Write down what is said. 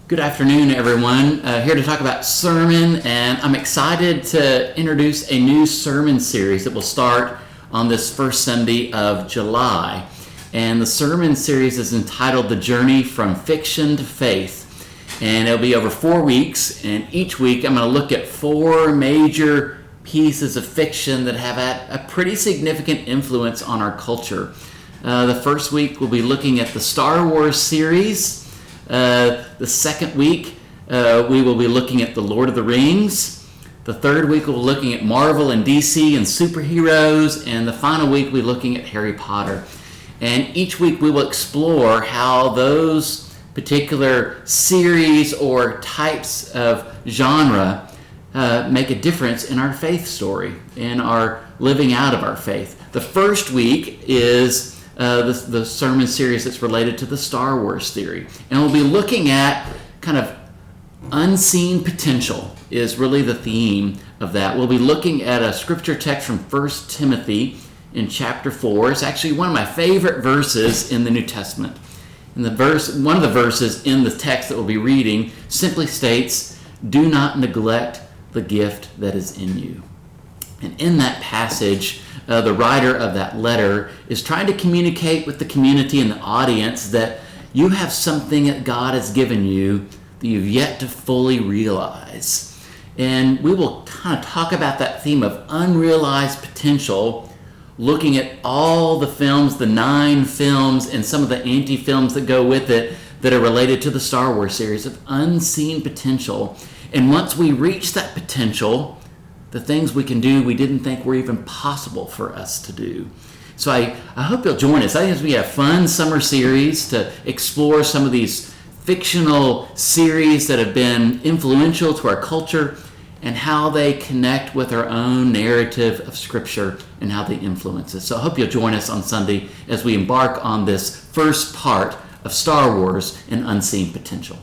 Good afternoon, everyone. Here to talk about sermon, and I'm excited to introduce a new sermon series that will start on this first Sunday of July. And the sermon series is entitled The Journey from Fiction to Faith. And it'll be over 4 weeks, and each week I'm going to look at 4 major pieces of fiction that have had a pretty significant influence on our culture. The first week we'll be looking at the Star Wars series. The second week, we will be looking at The Lord of the Rings. The third week, we'll be looking at Marvel and DC and superheroes. And the final week, we'll be looking at Harry Potter. And each week, we will explore how those particular series or types of genre make a difference in our faith story, in our living out of our faith. The first week is the sermon series that's related to the Star Wars theory. And we'll be looking at kind of unseen potential is really the theme of that. We'll be looking at a scripture text from 1 Timothy in chapter 4. It's actually one of my favorite verses in the New Testament. And one of the verses in the text that we'll be reading simply states, "Do not neglect the gift that is in you." And in that passage, the writer of that letter is trying to communicate with the community and the audience that you have something that God has given you that you've yet to fully realize. And we will kind of talk about that theme of unrealized potential, looking at all the films, the 9 films, and some of the anti-films that go with it that are related to the Star Wars series of unseen potential. And once we reach that potential, the things we can do we didn't think were even possible for us to do. So I hope you'll join us. I think it's going to be a fun summer series to explore some of these fictional series that have been influential to our culture and how they connect with our own narrative of Scripture and how they influence us. So I hope you'll join us on Sunday as we embark on this first part of Star Wars and Unseen Potential.